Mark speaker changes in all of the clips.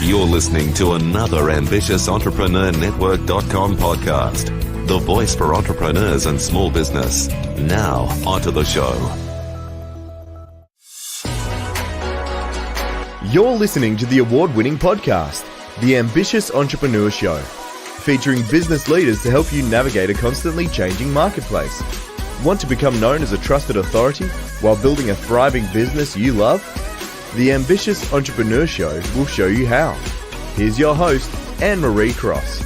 Speaker 1: You're listening to another Ambitious Entrepreneur Network.com podcast, the voice for entrepreneurs and small business. Now, onto the show.
Speaker 2: You're listening to the award-winning podcast, The Ambitious Entrepreneur Show, featuring business leaders to help you navigate a constantly changing marketplace. Want to become known as a trusted authority while building a thriving business you love? The Ambitious Entrepreneur Show will show you how. Here's your host, Anne-Marie Cross.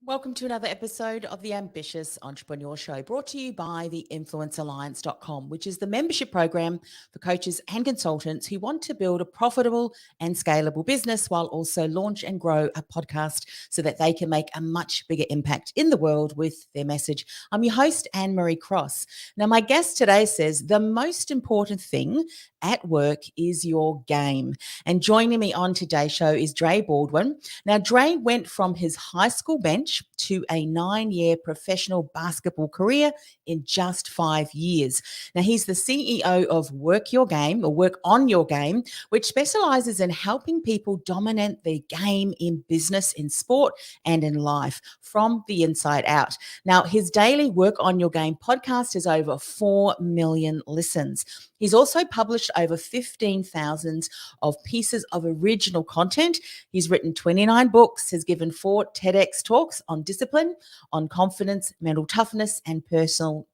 Speaker 3: Welcome to another episode of the Ambitious Entrepreneur Show, brought to you by the influencealliance.com, which is the membership program for coaches and consultants who want to build a profitable and scalable business while also launch and grow a podcast so that they can make a much bigger impact in the world with their message. I'm your host, Anne-Marie Cross. Now, my guest today says the most important thing at work is your game. And joining me on today's show is Dre Baldwin. Now, Dre went from his high school bench to a 9-year professional basketball career in just 5 years. Now, he's the CEO of Work Your Game, or Work on Your Game, which specializes in helping people dominate their game in business, in sport, and in life from the inside out. Now, his daily Work on Your Game podcast has over 4 million listens. He's also published over 15,000 of pieces of original content. He's written 29 books, has given 4 TEDxTalks on discipline, on confidence, mental toughness, and personal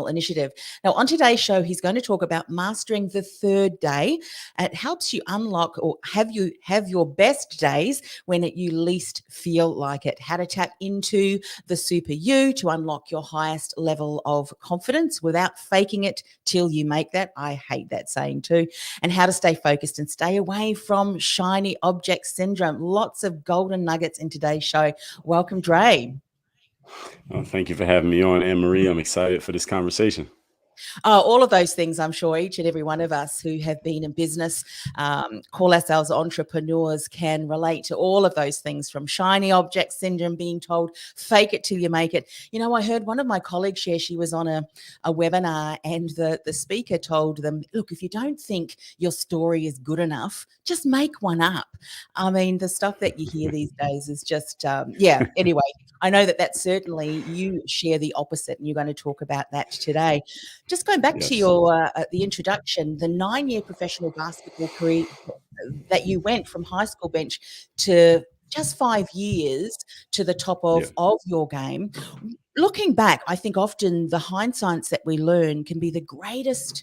Speaker 3: initiative. Now, on today's show, he's going to talk about mastering the third day. It helps you unlock or have your best days when you least feel like it. How to tap into the super you to unlock your highest level of confidence without faking it till you make that. I hate that saying too. And how to stay focused and stay away from shiny object syndrome. Lots of golden nuggets in today's show. Welcome, Dre.
Speaker 4: Thank you for having me on, Anne-Marie. I'm excited for this conversation.
Speaker 3: All of those things, I'm sure each and every one of us who have been in business, call ourselves entrepreneurs, can relate to all of those things, from shiny object syndrome, being told, fake it till you make it. You know, I heard one of my colleagues share, she was on a webinar, and the speaker told them, look, if you don't think your story is good enough, just make one up. I mean, the stuff that you hear these days is just, anyway. I know that certainly you share the opposite, and you're going to talk about that today. Just going back to your the introduction, the 9-year professional basketball career that you went from high school bench to just 5 years to the top of your game. Looking back, I think often the hindsights that we learn can be the greatest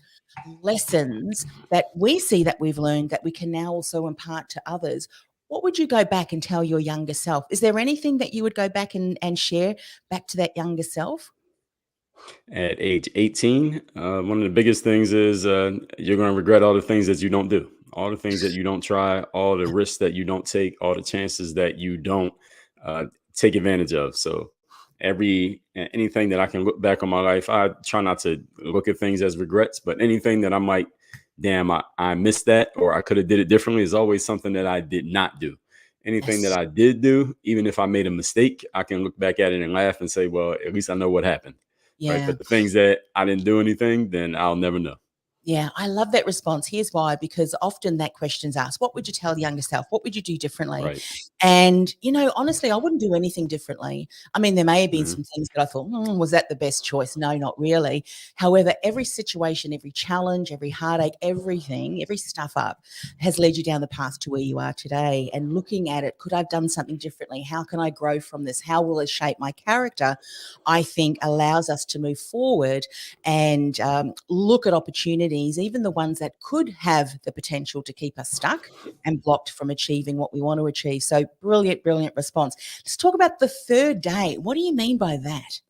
Speaker 3: lessons that we see that we've learned that we can now also impart to others. What would you go back and tell your younger self? Is there anything that you would go back and share back to that younger self?
Speaker 4: At age 18, one of the biggest things is you're going to regret all the things that you don't do, all the things that you don't try, all the risks that you don't take, all the chances that you don't take advantage of. So anything that I can look back on my life, I try not to look at things as regrets, but anything that I might, I missed that, or I could have did it differently, is always something that I did not do. Anything that I did do, even if I made a mistake, I can look back at it and laugh and say, well, at least I know what happened.
Speaker 3: Yeah.
Speaker 4: Right? But the things that I didn't do anything, then I'll never know.
Speaker 3: Yeah, I love that response. Here's why, because often that question's asked, what would you tell the younger self? What would you do differently?
Speaker 4: Right.
Speaker 3: And, honestly, I wouldn't do anything differently. I mean, there may have been some things that I thought, was that the best choice? No, not really. However, every situation, every challenge, every heartache, everything, every stuff up has led you down the path to where you are today. And looking at it, could I have done something differently? How can I grow from this? How will it shape my character? I think allows us to move forward and look at opportunities, even the ones that could have the potential to keep us stuck and blocked from achieving what we want to achieve. So brilliant response. Let's talk about the third day. What do you mean by that?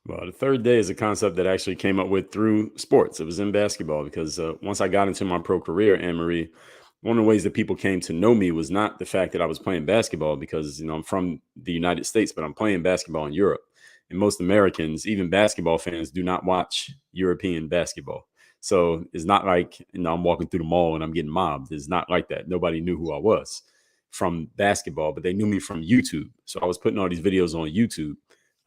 Speaker 4: Well, the third day is a concept that I actually came up with through sports. It was in basketball, because once I got into my pro career, Anne-Marie, one of the ways that people came to know me was not the fact that I was playing basketball, because, I'm from the United States, but I'm playing basketball in Europe. And most Americans, even basketball fans, do not watch European basketball. So it's not like, I'm walking through the mall and I'm getting mobbed. It's not like that. Nobody knew who I was from basketball, but they knew me from YouTube. So I was putting all these videos on YouTube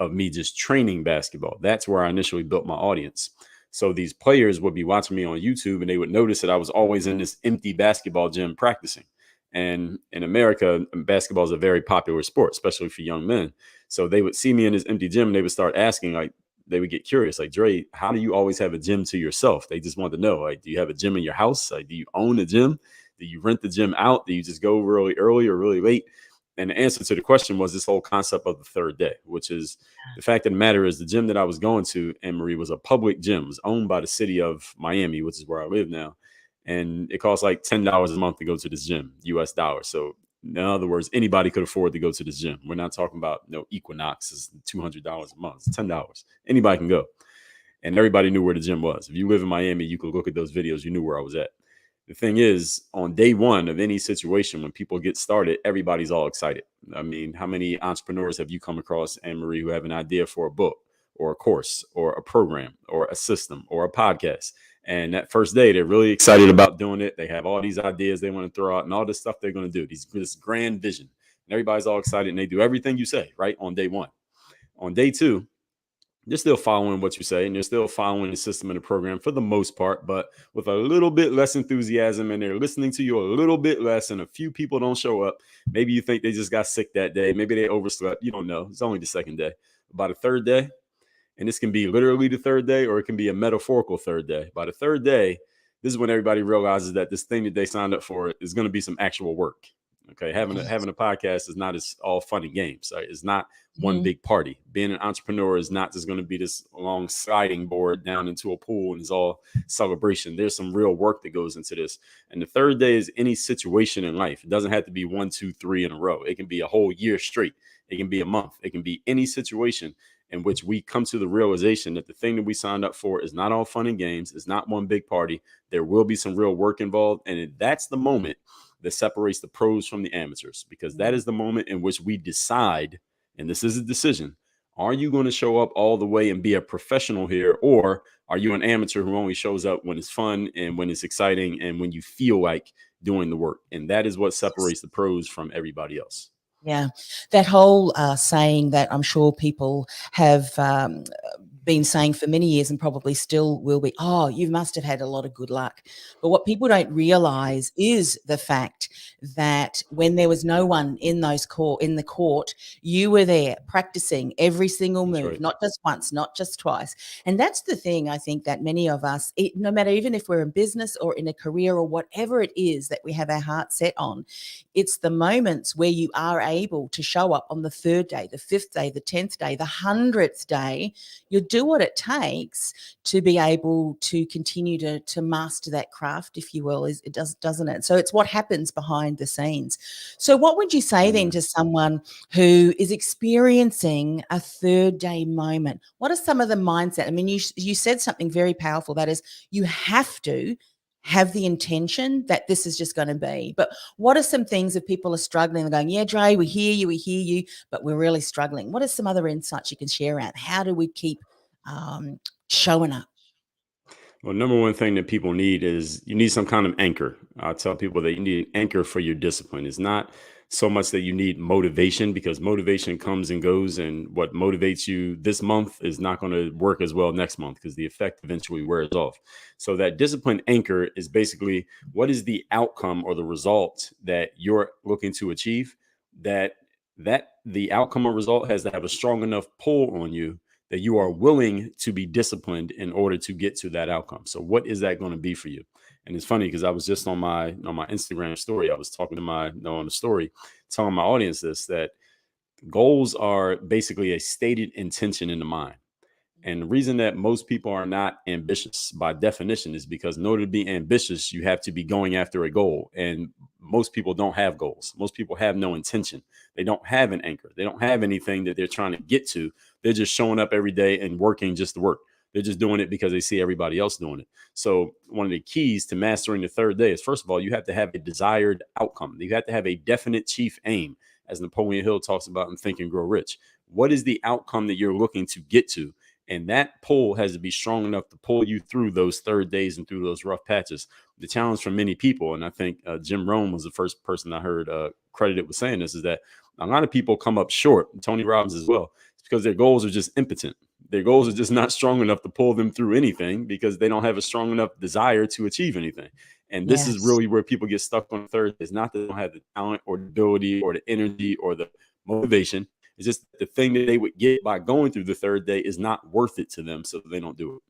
Speaker 4: of me just training basketball. That's where I initially built my audience. So these players would be watching me on YouTube and they would notice that I was always in this empty basketball gym practicing. And in America, basketball is a very popular sport, especially for young men. So they would see me in this empty gym and they would start asking, like, they would get curious, like, Dre, how do you always have a gym to yourself? They just want to know, like, do you have a gym in your house? Like, do you own a gym? Do you rent the gym out? Do you just go really early or really late? And the answer to the question was this whole concept of the third day, which is the fact of the matter is the gym that I was going to, Anne-Marie, was a public gym. It was owned by the city of Miami, which is where I live now. And it costs like $10 a month to go to this gym, US dollars. So in other words, anybody could afford to go to this gym. We're not talking about Equinox is $200 a month. It's $10. Anybody can go. And everybody knew where the gym was. If you live in Miami, you could look at those videos. You knew where I was at. The thing is, on day one of any situation, when people get started, everybody's all excited. I mean, how many entrepreneurs have you come across, Anne-Marie, who have an idea for a book or a course or a program or a system or a podcast? And that first day, they're really excited about doing it. They have all these ideas they want to throw out and all this stuff they're going to do, this grand vision. And everybody's all excited and they do everything you say, right, on day one. On day two, they're still following what you say and they're still following the system and the program for the most part, but with a little bit less enthusiasm, and they're listening to you a little bit less, and a few people don't show up. Maybe you think they just got sick that day. Maybe they overslept. You don't know. It's only the second day. By the third day, and this can be literally the third day or it can be a metaphorical third day. By the third day, this is when everybody realizes that this thing that they signed up for is going to be some actual work. Okay, having a podcast is not as all fun and games. Right? It's not one big party. Being an entrepreneur is not just going to be this long sliding board down into a pool and it's all celebration. There's some real work that goes into this. And the third day is any situation in life. It doesn't have to be 1, 2, 3 in a row. It can be a whole year straight. It can be a month. It can be any situation in which we come to the realization that the thing that we signed up for is not all fun and games. It's not one big party. There will be some real work involved. And that's the moment that separates the pros from the amateurs, because that is the moment in which we decide, and this is a decision, are you going to show up all the way and be a professional here, or are you an amateur who only shows up when it's fun and when it's exciting and when you feel like doing the work? And that is what separates the pros from everybody else.
Speaker 3: Yeah, that whole saying that I'm sure people have been saying for many years and probably still will be, oh, you must have had a lot of good luck. But what people don't realize is the fact that when there was no one in the court, you were there practicing every single move,
Speaker 4: right.
Speaker 3: Not just once, not just twice. And that's the thing, I think, that many of us, no matter even if we're in business or in a career or whatever it is that we have our heart set on, it's the moments where you are able to show up on the third day, the fifth day, the 10th day, the 100th day. You do what it takes to be able to continue to master that craft, if you will, doesn't it? So it's what happens behind the scenes. So what would you say then to someone who is experiencing a third day moment? What are some of the mindset? I mean, you said something very powerful. That is, you have to have the intention that this is just going to be. But what are some things if people are struggling and going, yeah, Dre, we hear you, but we're really struggling? What are some other insights you can share around how do we keep showing up?
Speaker 4: Well, number one thing that people need is you need some kind of anchor. I tell people that you need an anchor for your discipline. It's not so much that you need motivation, because motivation comes and goes, and what motivates you this month is not going to work as well next month because the effect eventually wears off. So that discipline anchor is basically what is the outcome or the result that you're looking to achieve, that the outcome or result has to have a strong enough pull on you that you are willing to be disciplined in order to get to that outcome. So what is that going to be for you? And it's funny because I was just on my Instagram story. I was talking to on the story, telling my audience that goals are basically a stated intention in the mind. And the reason that most people are not ambitious by definition is because in order to be ambitious, you have to be going after a goal. And most people don't have goals. Most people have no intention. They don't have an anchor. They don't have anything that they're trying to get to. They're just showing up every day and working just to work. They're just doing it because they see everybody else doing it. So one of the keys to mastering the third day is, first of all, you have to have a desired outcome. You have to have a definite chief aim, as Napoleon Hill talks about in Think and Grow Rich. What is the outcome that you're looking to get to? And that pull has to be strong enough to pull you through those third days and through those rough patches. The challenge for many people, and I think Jim Rohn was the first person I heard credited with saying this, is that a lot of people come up short, Tony Robbins as well, It's because their goals are just impotent. Their goals are just not strong enough to pull them through anything because they don't have a strong enough desire to achieve anything. And this is
Speaker 3: Yes.
Speaker 4: really where people get stuck on Thursday. It's not that they don't have the talent or the ability or the energy or the motivation. It's just the thing that they would get by going through the third day is not worth it to them, so they don't do it.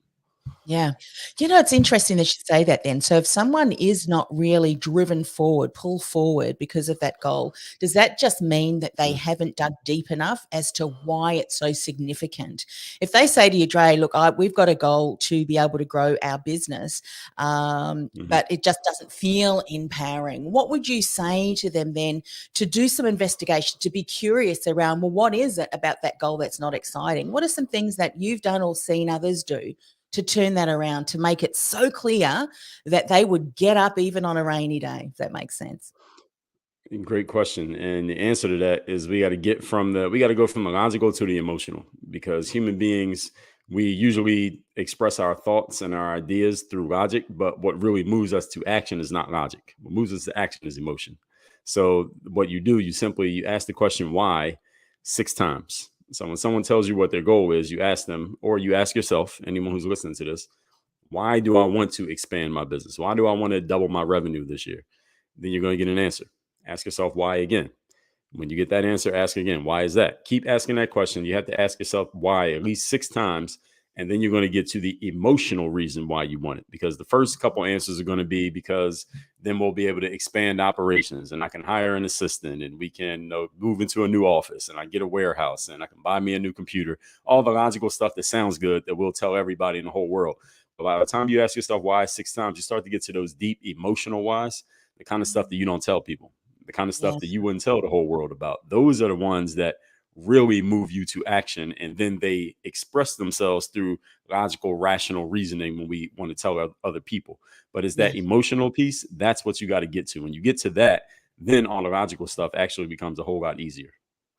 Speaker 3: Yeah. It's interesting that you say that then. So if someone is not really driven forward, pull forward because of that goal, does that just mean that they haven't dug deep enough as to why it's so significant? If they say to you, Dre, look, we've got a goal to be able to grow our business, but it just doesn't feel empowering, what would you say to them then to do some investigation, to be curious around, well, what is it about that goal that's not exciting? What are some things that you've done or seen others do to turn that around, to make it so clear that they would get up even on a rainy day, if that makes sense?
Speaker 4: Great question. And the answer to that is we got to go from the logical to the emotional, because human beings, we usually express our thoughts and our ideas through logic, but what really moves us to action is not logic. What moves us to action is emotion. So what you do, you ask the question why 6 times. So when someone tells you what their goal is, you ask them, or you ask yourself, anyone who's listening to this, why do I want to expand my business? Why do I want to double my revenue this year? Then you're going to get an answer. Ask yourself why again. When you get that answer, ask again, why is that? Keep asking that question. You have to ask yourself why at least 6 times. And then you're going to get to the emotional reason why you want it. Because the first couple answers are going to be because then we'll be able to expand operations and I can hire an assistant and we can move into a new office and I get a warehouse and I can buy me a new computer. All the logical stuff that sounds good that we'll tell everybody in the whole world. But by the time you ask yourself why 6 times, you start to get to those deep emotional whys, the kind of stuff that you don't tell people, the kind of stuff that
Speaker 3: Yes.
Speaker 4: you wouldn't tell the whole world about. Those are the ones that really move you to action. And then they express themselves through logical, rational reasoning when we want to tell other people. But it's
Speaker 3: Yeah.
Speaker 4: that emotional piece. That's what you got to get to. When you get to that, then all the logical stuff actually becomes a whole lot easier.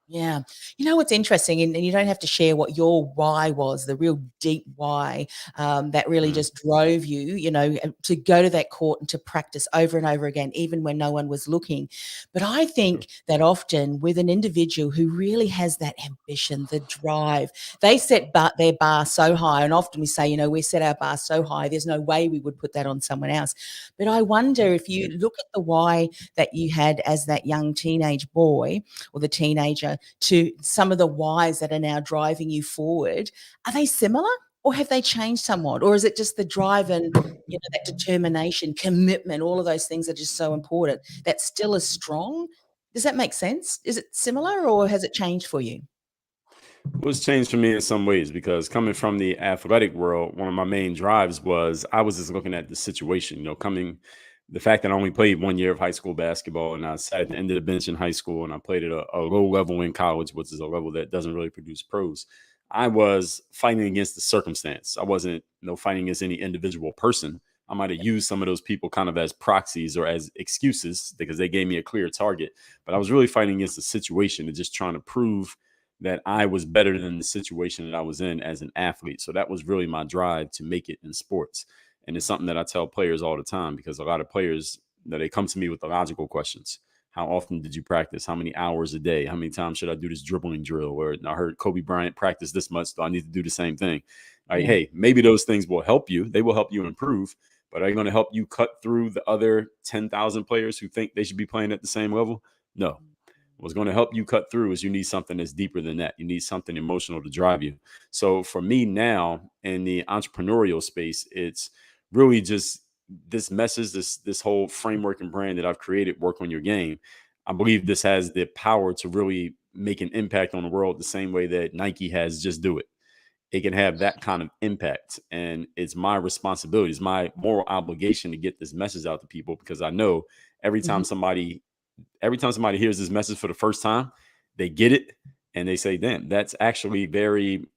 Speaker 3: Yeah. What's interesting, and you don't have to share what your why was, the real deep why that really
Speaker 4: Mhm.
Speaker 3: just drove you, to go to that court and to practice over and over again, even when no one was looking. But I
Speaker 4: Sure.
Speaker 3: think that often with an individual who really has that ambition, the drive, they set their bar so high. And often we say, we set our bar so high, there's no way we would put that on someone else. But I wonder if
Speaker 4: Yeah.
Speaker 3: you look at the why that you had as that young teenage boy or the teenager to some of the whys that are now driving you forward, are they similar or have they changed somewhat? Or is it just the drive and that determination, commitment, all of those things are just so important that still is strong? Does that make sense? Is it similar or has it changed for you?
Speaker 4: Well, it's changed for me in some ways because coming from the athletic world, one of my main drives was I was just looking at the situation, the fact that I only played 1 year of high school basketball and I sat at the end of the bench in high school and I played at a low level in college, which is a level that doesn't really produce pros. I was fighting against the circumstance. I wasn't, fighting against any individual person. I might have used some of those people kind of as proxies or as excuses because they gave me a clear target, but I was really fighting against the situation and just trying to prove that I was better than the situation that I was in as an athlete. So that was really my drive to make it in sports. And it's something that I tell players all the time because a lot of players, they come to me with the logical questions. How often did you practice? How many hours a day? How many times should I do this dribbling drill? Or I heard Kobe Bryant practice this much, so I need to do the same thing. Like,
Speaker 3: Yeah.
Speaker 4: hey, maybe those things will help you. They will help you improve, but are they going to help you cut through the other 10,000 players who think they should be playing at the same level? No. What's going to help you cut through is you need something that's deeper than that. You need something emotional to drive you. So for me now in the entrepreneurial space, it's really just this message, this whole framework and brand that I've created, work on your game. I believe this has the power to really make an impact on the world the same way that Nike has just do it. It can have that kind of impact. And it's my responsibility, it's my moral obligation to get this message out to people because I know every
Speaker 3: Mhm.
Speaker 4: time somebody every time somebody hears this message for the first time, they get it and they say, damn, that's actually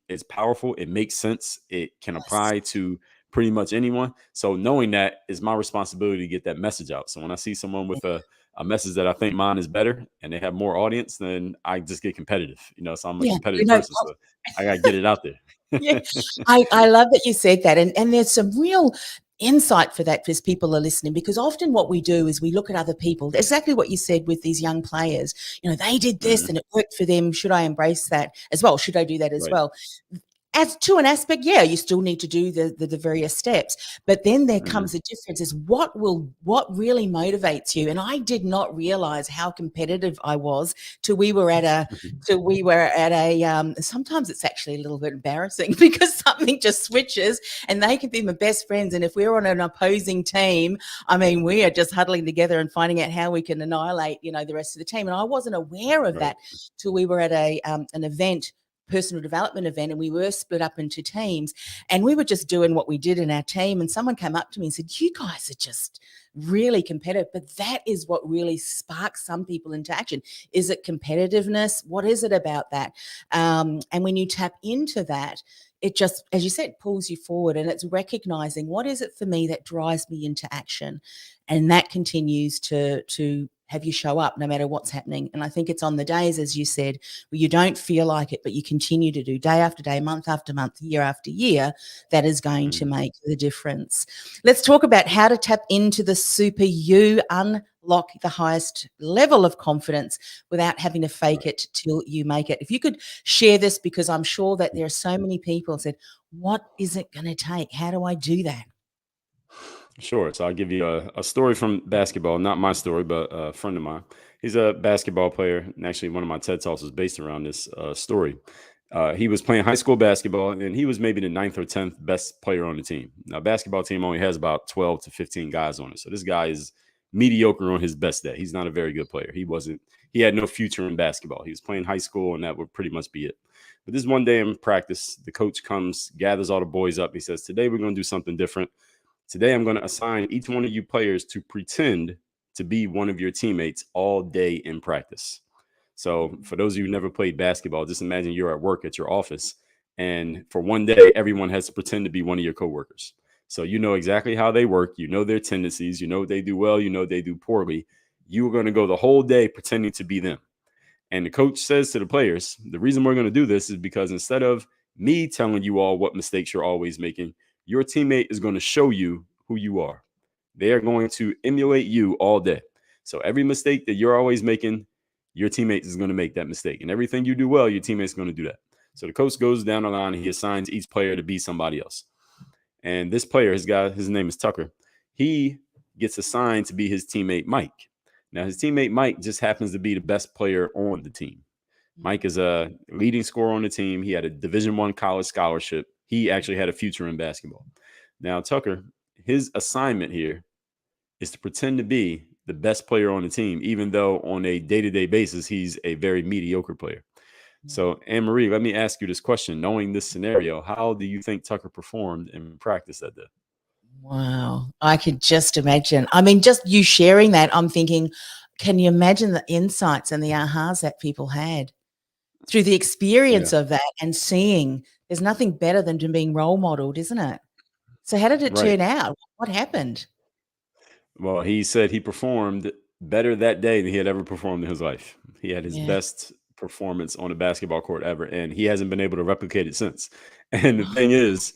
Speaker 4: it's powerful. It makes sense. It can
Speaker 3: Yes.
Speaker 4: apply to pretty much anyone. So knowing that is my responsibility to get that message out. So when I see someone with a message that I think mine is better and they have more audience, then I just get competitive, so I'm a
Speaker 3: Yeah.
Speaker 4: competitive person. So I got to get it out
Speaker 3: Yeah,
Speaker 4: there.
Speaker 3: I love that you said that, and there's some real insight for that as people are listening, because often what we do is we look at other people, exactly what you said with these young players, they did this and it worked for them. Should I embrace that as well? Should I do that as
Speaker 4: Right.
Speaker 3: well? As to an aspect, yeah, you still need to do the various steps, but then there comes a difference is what really motivates you. And I did not realize how competitive I was till we were at a sometimes it's actually a little bit embarrassing because something just switches and they can be my best friends. And if we're on an opposing team, I mean, we are just huddling together and finding out how we can annihilate, the rest of the team. And I wasn't aware of that till we were at an event, personal development event, and we were split up into teams, and we were just doing what we did in our team. And someone came up to me and said, "You guys are just really competitive," but that is what really sparks some people into action. Is it competitiveness? What is it about that? And when you tap into that, it just, as you said, pulls you forward, and it's recognizing what is it for me that drives me into action, and that continues to have you show up no matter what's happening. And I think it's on the days, as you said, where you don't feel like it, but you continue to do day after day, month after month, year after year, that is going to make the difference. Let's talk about how to tap into the super you, unlock the highest level of confidence without having to fake it till you make it. If you could share this, because I'm sure that there are so many people who said, what is it going to take? How do I do that?
Speaker 4: Sure. So I'll give you a story from basketball, not my story, but a friend of mine. He's a basketball player. And actually, one of my TED Talks was based around this story. He was playing high school basketball, and he was maybe the 9th or 10th best player on the team. Now, basketball team only has about 12 to 15 guys on it. So this guy is mediocre on his best day. He's not a very good player. He had no future in basketball. He was playing high school, and that would pretty much be it. But this one day in practice, the coach comes, gathers all the boys up. He says, "Today we're going to do something different. Today, I'm going to assign each one of you players to pretend to be one of your teammates all day in practice." So for those of you who never played basketball, just imagine you're at work at your office, and for one day, everyone has to pretend to be one of your coworkers. So you know exactly how they work. You know their tendencies. You know what they do well. You know what they do poorly. You are going to go the whole day pretending to be them. And the coach says to the players, the reason we're going to do this is because instead of me telling you all what mistakes you're always making, your teammate is going to show you who you are. They are going to emulate you all day. So every mistake that you're always making, your teammate is going to make that mistake. And everything you do well, your teammate's going to do that. So the coach goes down the line and he assigns each player to be somebody else. And this player, his name is Tucker. He gets assigned to be his teammate, Mike. Now, his teammate, Mike, just happens to be the best player on the team. Mike is a leading scorer on the team. He had a Division I college scholarship. He actually had a future in basketball. Now, Tucker, his assignment here is to pretend to be the best player on the team, even though on a day-to-day basis, he's a very mediocre player. So, Anne-Marie, let me ask you this question. Knowing this scenario, how do you think Tucker performed in practice that day?
Speaker 3: Wow. I could just imagine. I mean, just you sharing that, I'm thinking, can you imagine the insights and the ahas that people had through the experience of that and seeing there's nothing better than being role modeled, isn't it? So how did it
Speaker 4: Right.
Speaker 3: turn out? What happened?
Speaker 4: Well, he said he performed better that day than he had ever performed in his life. He had his
Speaker 3: Yeah.
Speaker 4: best performance on a basketball court ever, and he hasn't been able to replicate it since. And the thing is,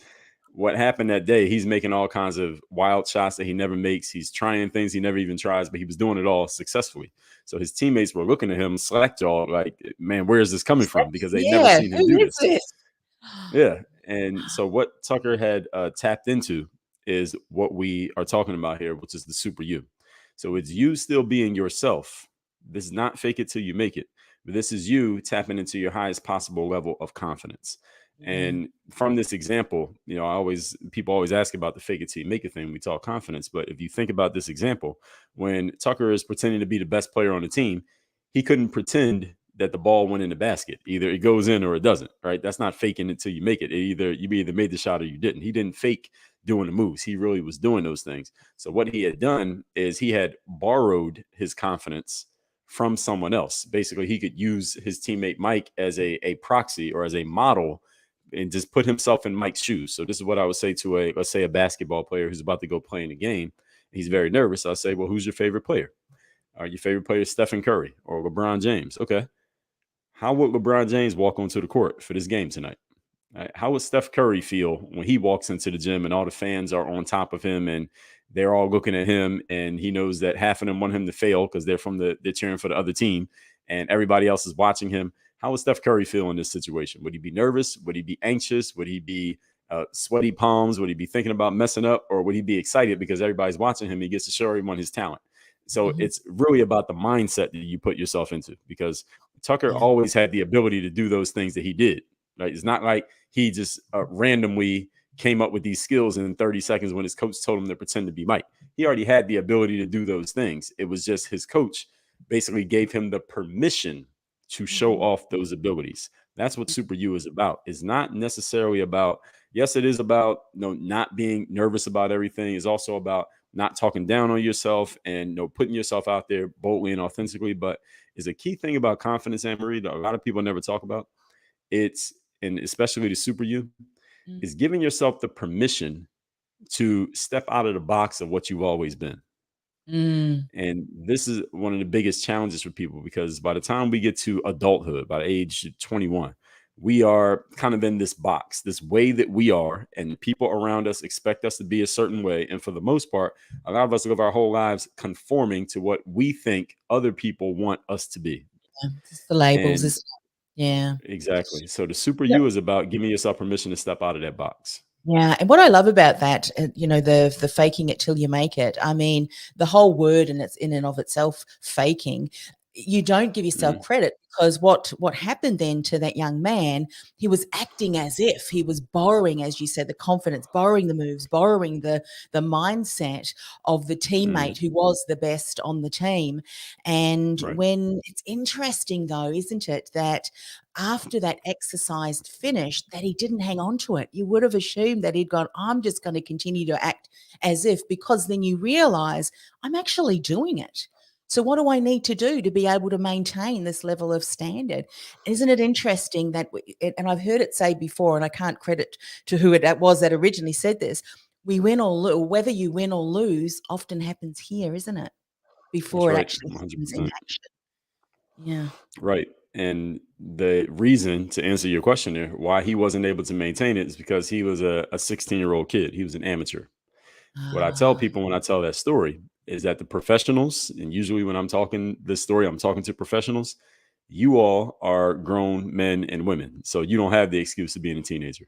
Speaker 4: what happened that day, he's making all kinds of wild shots that he never makes. He's trying things he never even tries, but he was doing it all successfully. So his teammates were looking at him slack-jawed like, man, where is this coming from? Because they'd never
Speaker 3: Yeah.
Speaker 4: seen him do
Speaker 3: Who is
Speaker 4: this.
Speaker 3: this?
Speaker 4: Yeah. And so what Tucker had tapped into is what we are talking about here, which is the super you. So it's you still being yourself. This is not fake it till you make it. But this is you tapping into your highest possible level of confidence. And from this example, people always ask about the fake it till you make it thing. We talk confidence. But if you think about this example, when Tucker is pretending to be the best player on the team, he couldn't pretend that the ball went in the basket. Either it goes in or it doesn't, right? That's not faking it till you make it. You either made the shot or you didn't. He didn't fake doing the moves. He really was doing those things. So what he had done is he had borrowed his confidence from someone else. Basically, he could use his teammate Mike as a proxy or as a model and just put himself in Mike's shoes. So this is what I would say to let's say a basketball player who's about to go play in a game. He's very nervous. I'll say, well, who's your favorite player? Your favorite player is Stephen Curry or LeBron James. Okay. How would LeBron James walk onto the court for this game tonight? Right? How would Steph Curry feel when he walks into the gym and all the fans are on top of him and they're all looking at him and he knows that half of them want him to fail because they're cheering for the other team and everybody else is watching him? How would Steph Curry feel in this situation? Would he be nervous? Would he be anxious? Would he be sweaty palms? Would he be thinking about messing up? Or would he be excited because everybody's watching him? He gets to show everyone his talent. So
Speaker 3: Mhm.
Speaker 4: it's really about the mindset that you put yourself into, because Tucker
Speaker 3: Yeah.
Speaker 4: always had the ability to do those things that he did. Right? It's not like he just randomly came up with these skills in 30 seconds when his coach told him to pretend to be Mike. He already had the ability to do those things. It was just his coach basically gave him the permission to show
Speaker 3: Mhm.
Speaker 4: off those abilities. That's what Super You is about. It's not necessarily about, yes, it is about not being nervous about everything. It's also about not talking down on yourself and putting yourself out there boldly and authentically. But is a key thing about confidence, Anne Marie, that a lot of people never talk about. It's, and especially the Super You,
Speaker 3: Mm.
Speaker 4: is giving yourself the permission to step out of the box of what you've always been.
Speaker 3: Mm.
Speaker 4: And this is one of the biggest challenges for people, because by the time we get to adulthood, by age 21, we are kind of in this box, this way that we are, and people around us expect us to be a certain way. And for the most part, a lot of us live our whole lives conforming to what we think other people want us to be.
Speaker 3: Yeah. It's the labels,
Speaker 4: And
Speaker 3: isn't it? Yeah.
Speaker 4: exactly. So the Super
Speaker 3: Yeah.
Speaker 4: You is about giving yourself permission to step out of that box.
Speaker 3: Yeah, and what I love about that, the faking it till you make it. I mean, the whole word, and it's in and of itself faking. You don't give yourself
Speaker 4: Mhm.
Speaker 3: credit, because what happened then to that young man, he was acting as if he was borrowing, as you said, the confidence, borrowing the moves, borrowing the mindset of the
Speaker 4: Mhm.
Speaker 3: teammate who was the best on the team. And
Speaker 4: Right.
Speaker 3: when it's interesting though, isn't it, that after that exercise finished, that he didn't hang on to it. You would have assumed that he'd gone, I'm just going to continue to act as if, because then you realize I'm actually doing it. So what do I need to do to be able to maintain this level of standard? Isn't it interesting that, and I've heard it say before, and I can't credit to who it was that originally said this, we win or lose, whether you win or lose often happens here, isn't it?
Speaker 4: That's
Speaker 3: Before it
Speaker 4: right.
Speaker 3: actually happens in
Speaker 4: 100%.
Speaker 3: action. Yeah.
Speaker 4: Right. And the reason, to answer your question there, why he wasn't able to maintain it is because he was a 16-year-old kid. He was an amateur. What I tell
Speaker 3: Ah,
Speaker 4: people when I tell that story is that the professionals, and usually when I'm talking this story, I'm talking to professionals, you all are grown men and women. So you don't have the excuse of being a teenager.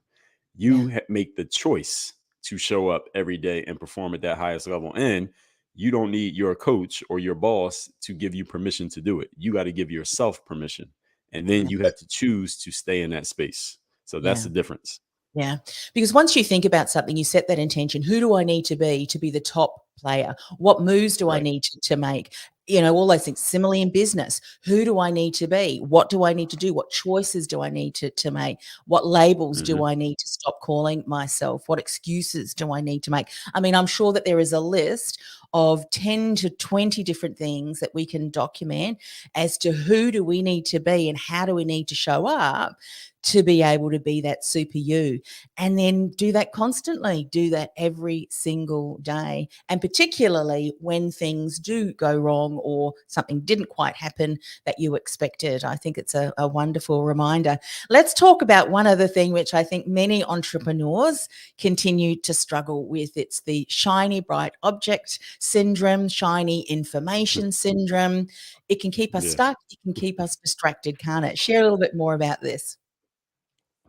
Speaker 3: yeah.
Speaker 4: You make the choice to show up every day and perform at that highest level. And you don't need your coach or your boss to give you permission to do it. You got to give yourself permission. And then you have to choose to stay in that space. So that's
Speaker 3: Yeah.
Speaker 4: the difference.
Speaker 3: Yeah, because once you think about something, you set that intention. Who do I need to be the top player? What moves do I
Speaker 4: Right.
Speaker 3: need to make? All those things. Similarly in business, who do I need to be? What do I need to do? What choices do I need to make? What labels do
Speaker 4: Hmm.
Speaker 3: I need to stop calling myself? What excuses do I need to make? I mean, I'm sure that there is a list of 10 to 20 different things that we can document as to who do we need to be and how do we need to show up to be able to be that super you. And then do that constantly, do that every single day. And particularly when things do go wrong or something didn't quite happen that you expected. I think it's a wonderful reminder. Let's talk about one other thing, which I think many entrepreneurs continue to struggle with. It's the shiny, bright object syndrome, shiny information syndrome. It can keep us
Speaker 4: Yeah.
Speaker 3: stuck. It can keep us distracted, can't it? Share a little bit more about this.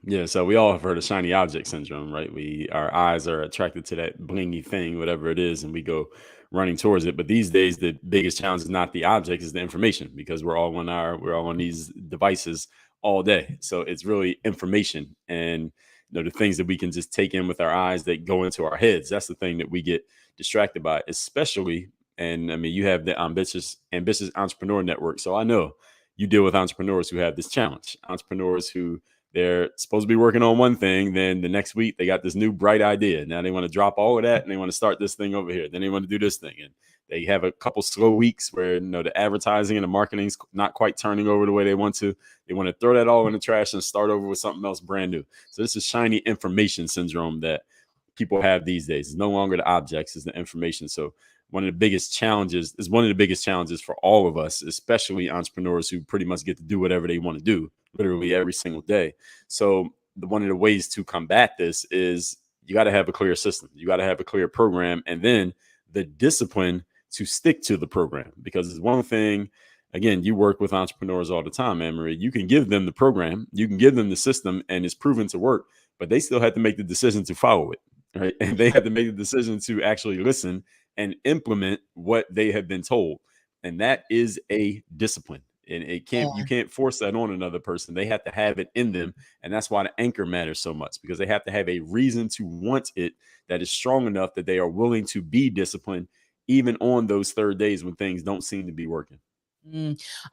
Speaker 4: Yeah, so we all have heard of shiny object syndrome, right? Our eyes are attracted to that blingy thing, whatever it is, and we go running towards it. But these days, the biggest challenge is not the object, is the information, because we're all on these devices all day. So it's really information and the things that we can just take in with our eyes that go into our heads. That's the thing that we get distracted by, especially. And I mean, you have the ambitious entrepreneur network. So I know you deal with entrepreneurs who have this challenge, entrepreneurs who they're supposed to be working on one thing. Then the next week they got this new bright idea. Now they want to drop all of that and they want to start this thing over here. Then they want to do this thing. And they have a couple slow weeks where the advertising and the marketing's not quite turning over the way they want to. They want to throw that all in the trash and start over with something else brand new. So this is shiny information syndrome that people have these days. It's no longer the objects, it's the information. So one of the biggest challenges for all of us, especially entrepreneurs who pretty much get to do whatever they want to do literally every single day. So one of the ways to combat this is you got to have a clear system. You got to have a clear program, and then the discipline to stick to the program. Because it's one thing, again, you work with entrepreneurs all the time, Anne-Marie. You can give them the program, you can give them the system, and it's proven to work, but they still have to make the decision to follow it, right? And they have to make the decision to actually listen and implement what they have been told. And that is a discipline. And you can't force that on another person. They have to have it in them. And that's why the anchor matters so much, because they have to have a reason to want it that is strong enough that they are willing to be disciplined, even on those third days when things don't seem to be working.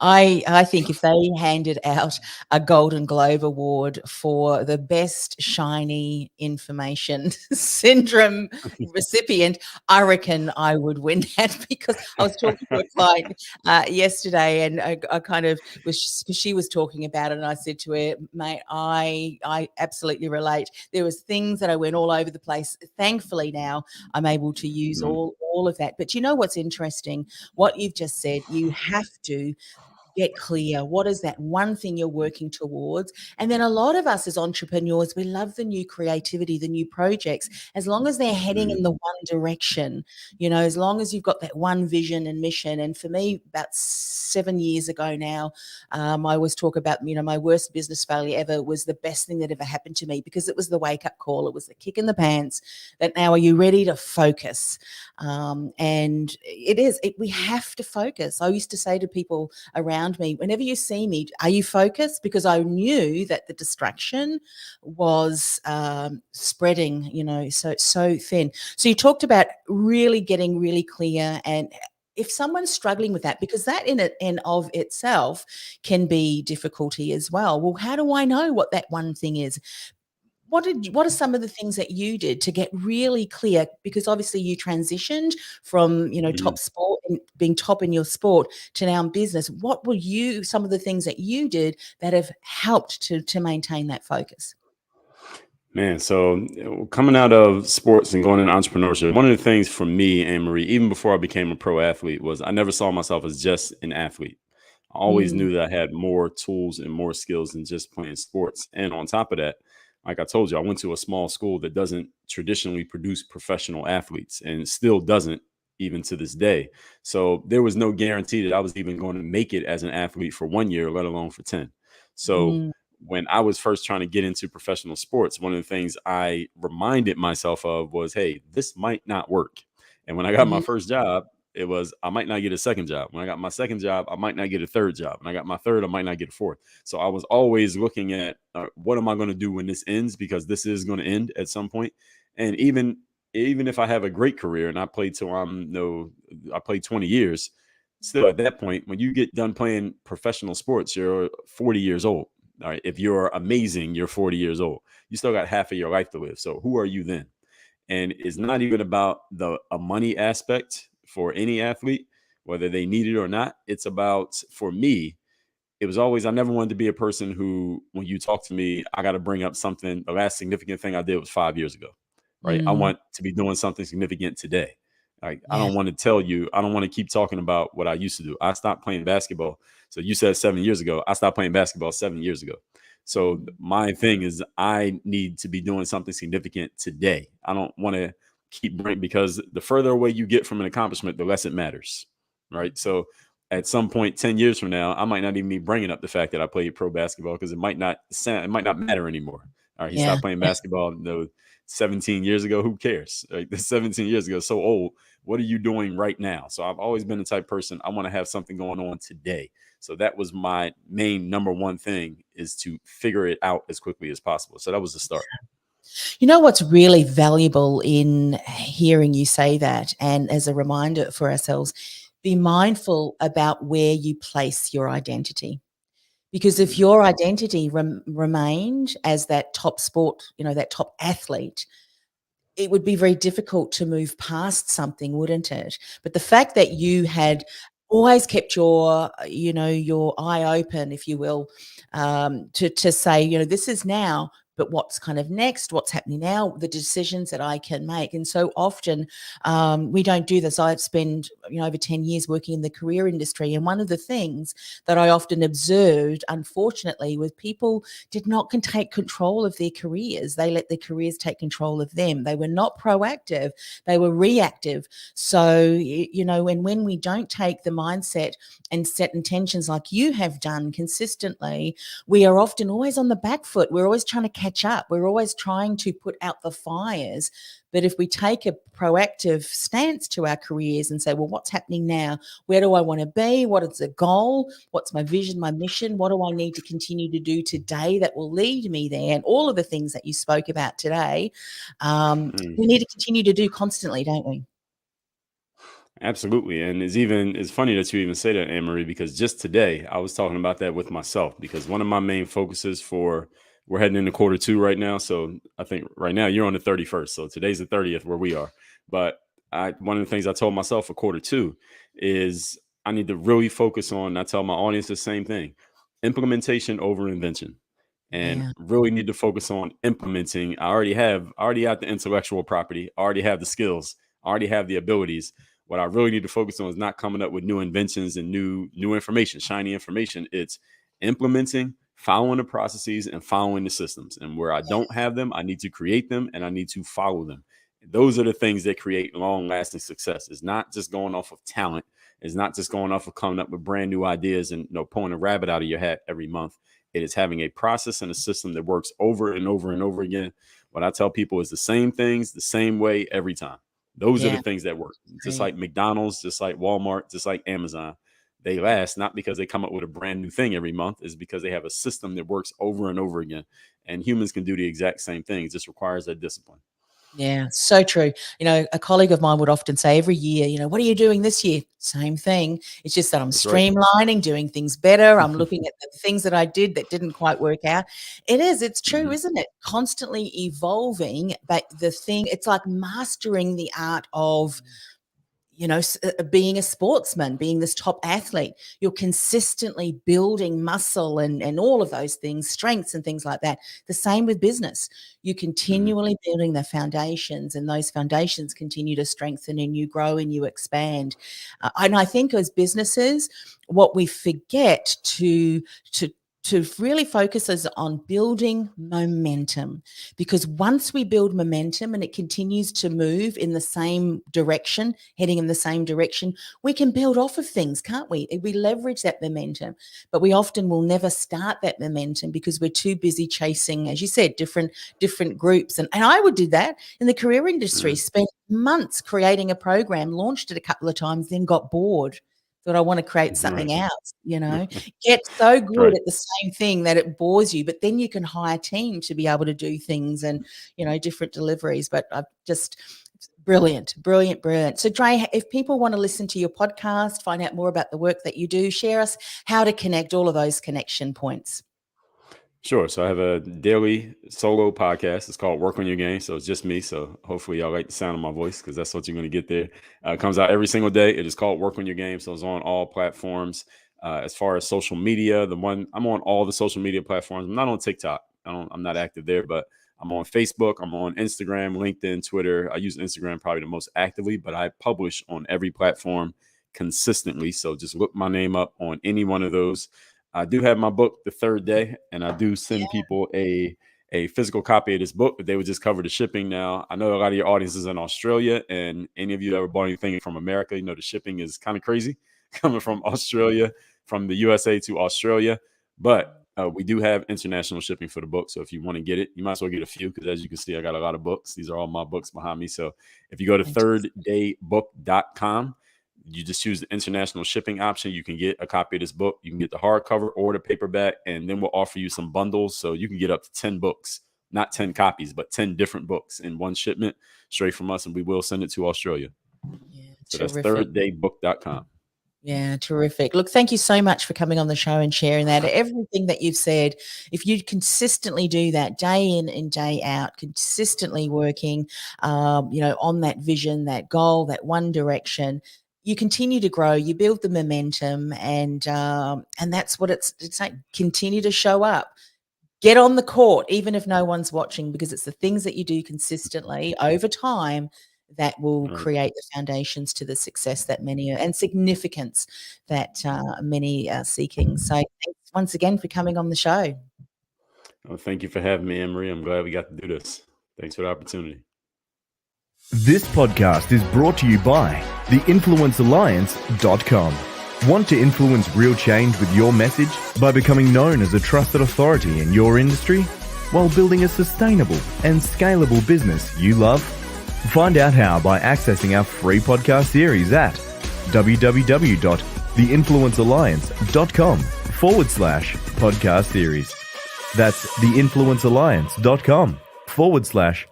Speaker 3: I think if they handed out a Golden Globe Award for the best shiny information syndrome recipient, I reckon I would win that, because I was talking to a client yesterday, and I kind of was, because she was talking about it, and I said to her, mate, I absolutely relate. There was things that I went all over the place. Thankfully now I'm able to use all of that. But you know what's interesting? What you've just said, you have to get clear. What is that one thing you're working towards? And then a lot of us as entrepreneurs, we love the new creativity, the new projects, as long as they're heading in the one direction, as long as you've got that one vision and mission. And for me, about 7 years ago now, I always talk about, my worst business failure ever was the best thing that ever happened to me, because it was the wake-up call. It was the kick in the pants that now, are you ready to focus? And we have to focus. I used to say to people around me, whenever you see me, are you focused? Because I knew that the distraction was spreading, so thin. So you talked about really getting really clear, and if someone's struggling with that, because that in of itself can be difficulty as well. Well, how do I know what that one thing is? What are some of the things that you did to get really clear? Because obviously you transitioned from, top sport and being top in your sport to now in business. What were some of the things that you did that have helped to maintain that focus?
Speaker 4: Man, so coming out of sports and going into entrepreneurship, one of the things for me, Anne-Marie, even before I became a pro athlete, was I never saw myself as just an athlete. I always knew that I had more tools and more skills than just playing sports. And on top of that, like I told you, I went to a small school that doesn't traditionally produce professional athletes, and still doesn't even to this day. So there was no guarantee that I was even going to make it as an athlete for 1 year, let alone for 10. So when I was first trying to get into professional sports, one of the things I reminded myself of was, hey, this might not work. And when I got my first job, it was, I might not get a second job. When I got my second job, I might not get a third job. When I got my third, I might not get a fourth. So I was always looking at what am I going to do when this ends? Because this is going to end at some point. And even if I have a great career and I played till I played 20 years, still at that point, when you get done playing professional sports, you're 40 years old. All right. If you're amazing, you're 40 years old. You still got half of your life to live. So who are you then? And it's not even about a money aspect for any athlete, whether they need it or not. It's about, for me, it was always, I never wanted to be a person who, when you talk to me, I got to bring up something. The last significant thing I did was 5 years ago, right? I want to be doing something significant today. Like, I don't want to tell you, I don't want to keep talking about what I used to do. I stopped playing basketball. So you said 7 years ago, I stopped playing basketball 7 years ago. So my thing is, I need to be doing something significant today. I don't want to keep bringing, because the further away you get from an accomplishment, the less it matters, right? So at some point, 10 years from now, I might not even be bringing up the fact that I played pro basketball, because it might not matter anymore. All right, he stopped playing basketball 17 years ago. Who cares? Like, 17 years ago, so old. What are you doing right now? So I've always been the type of person, I want to have something going on today. So that was my main number one thing, is to figure it out as quickly as possible. So that was the start.
Speaker 3: You know what's really valuable in hearing you say that, and as a reminder for ourselves, be mindful about where you place your identity. Because if your identity remained as that top sport, that top athlete, it would be very difficult to move past something, wouldn't it? But the fact that you had always kept your eye open, if you will, to say, this is now, but what's kind of next, what's happening now, the decisions that I can make. And so often we don't do this. I've spent over 10 years working in the career industry, and one of the things that I often observed, unfortunately, was people did not take control of their careers. They let their careers take control of them. They were not proactive, they were reactive. So when we don't take the mindset and set intentions like you have done consistently, we are often always on the back foot. We're always trying to catch up. We're always trying to put out the fires. But if we take a proactive stance to our careers and say, well, what's happening now? Where do I want to be? What is the goal? What's my vision, my mission? What do I need to continue to do today that will lead me there? And all of the things that you spoke about today, we need to continue to do constantly, don't we?
Speaker 4: Absolutely. And it's funny that you even say that, Anne-Marie, because just today I was talking about that with myself, because one of my main focuses we're heading into quarter 2 right now. So I think right now you're on the 31st. So today's the 30th where we are. But one of the things I told myself for quarter 2 is I need to really focus on, I tell my audience the same thing, implementation over invention. And
Speaker 3: Yeah.
Speaker 4: really need to focus on implementing. I already have the intellectual property, I already have the skills, I already have the abilities. What I really need to focus on is not coming up with new inventions and new information, shiny information. It's implementing, following the processes, and following the systems. And where I don't have them, I need to create them and I need to follow them. Those are the things that create long-lasting success. It's not just going off of talent. It's not just going off of coming up with brand new ideas and pulling a rabbit out of your hat every month. It is having a process and a system that works over and over and over again. What I tell people is the same things, the same way every time. Those are the things that work. Just like McDonald's, just like Walmart, just like Amazon. They last not because they come up with a brand new thing every month, is because they have a system that works over and over again. And humans can do the exact same thing. It just requires that discipline.
Speaker 3: Yeah, so true. A colleague of mine would often say every year, what are you doing this year? Same thing. It's just that I'm
Speaker 4: That's right.
Speaker 3: streamlining, doing things better. I'm looking at the things that I did that didn't quite work out. It's true, isn't it? Constantly evolving, but it's like mastering the art of being a sportsman, being this top athlete. You're consistently building muscle and all of those things, strengths and things like that. The same with business. You're continually building the foundations, and those foundations continue to strengthen, and you grow and you expand. And I think as businesses, what we forget to really focus is on building momentum, because once we build momentum and it continues to move in the same direction, heading in the same direction, we can build off of things, can't we? We leverage that momentum, but we often will never start that momentum because we're too busy chasing, as you said, different groups. And I would do that in the career industry, spent months creating a program, launched it a couple of times, then got bored. Thought I want to create something else, get so good
Speaker 4: Right.
Speaker 3: at the same thing that it bores you, but then you can hire a team to be able to do things and, different deliveries. But I've just brilliant. So Dre, if people want to listen to your podcast, find out more about the work that you do, share us how to connect all of those connection points.
Speaker 4: Sure. So I have a daily solo podcast. It's called Work on Your Game. So it's just me. So hopefully y'all like the sound of my voice, because that's what you're going to get there. It comes out every single day. It is called Work on Your Game. So it's on all platforms. As far as social media, I'm on all the social media platforms. I'm not on TikTok. I'm not active there, but I'm on Facebook. I'm on Instagram, LinkedIn, Twitter. I use Instagram probably the most actively, but I publish on every platform consistently. So just look my name up on any one of those. I do have my book, The Third Day, and I do send people a physical copy of this book, but they would just cover the shipping. Now, I know a lot of your audience is in Australia, and any of you that ever bought anything from America, the shipping is kind of crazy coming from Australia, from the USA to Australia. But we do have international shipping for the book. So if you want to get it, you might as well get a few, because as you can see, I got a lot of books. These are all my books behind me. So if you go to thirddaybook.com, you just choose the international shipping option. You can get a copy of this book. You can get the hardcover or the paperback, and then we'll offer you some bundles. So you can get up to 10 books, not 10 copies, but 10 different books in one shipment straight from us. And we will send it to Australia.
Speaker 3: Yeah,
Speaker 4: so that's
Speaker 3: terrific.
Speaker 4: thirddaybook.com.
Speaker 3: Yeah, terrific. Look, thank you so much for coming on the show and sharing that. Everything that you've said, if you consistently do that day in and day out, consistently working, on that vision, that goal, that one direction, you continue to grow, you build the momentum, and that's what it's like. Continue to show up. get on the court, even if no one's watching, because it's the things that you do consistently over time that will
Speaker 4: Right.
Speaker 3: create the foundations to the success that many and significance that many are seeking. So thanks once again for coming on the show.
Speaker 4: Well, thank you for having me, Anne-Marie. I'm glad we got to do this. Thanks for the opportunity.
Speaker 2: This podcast is brought to you by theinfluencealliance.com. Want to influence real change with your message by becoming known as a trusted authority in your industry while building a sustainable and scalable business you love? Find out how by accessing our free podcast series at www.theinfluencealliance.com/podcast series. That's theinfluencealliance.com/podcast